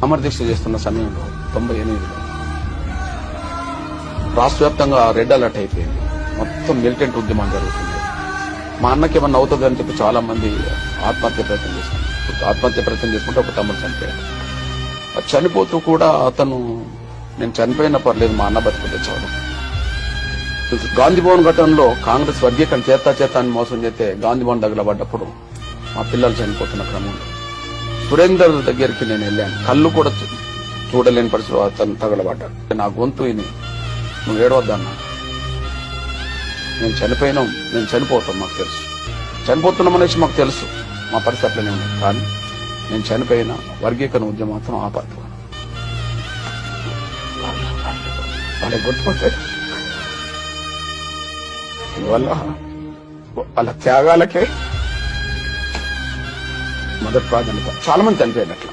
అమరదీక్ష చేస్తున్న సమయంలో 98లో రాష్ట్ర వ్యాప్తంగా రెడ్ అలర్ట్ అయిపోయింది. మొత్తం మిలిటెంట్ ఉద్యమం జరుగుతుంది. మా అన్నకి ఏమన్నా అవుతుందని చెప్పి చాలా మంది ఆత్మహత్య ప్రయత్నం చేసుకుంటే ఒక తమ్ముడు చనిపోయాడు. చనిపోతూ కూడా అతను నేను చనిపోయినా పర్లేదు మా అన్న బతుకు తెచ్చాడు. గాంధీ భవన్ ఘటనలో కాంగ్రెస్ వర్గీకరణ చేత అని మోసం చేస్తే గాంధీ భవన్ తగలబడ్డప్పుడు మా పిల్లలు చనిపోతున్న క్రమంలో సురేందర్ దగ్గరికి నేను వెళ్ళాను. కళ్ళు కూడా చూడలేని పరిస్థితిలో అతను తగలబడ్డాడు. నా గొంతు విని నువ్వు ఏడవద్దన్నా, నేను చనిపోతాను, మాకు తెలుసు, చనిపోతున్నాం అనేసి మాకు తెలుసు, మా పరిస్థితి అట్లనే ఉంది. కానీ నేను చనిపోయిన వర్గీకరణ ఉద్యమం మాత్రం ఆపద్దు. వాళ్ళకి గుర్తుపట్టే వల్ల వాళ్ళ త్యాగాలకే మొదటి ప్రాధాన్యత. చాలా మంది చనిపోయినట్ల.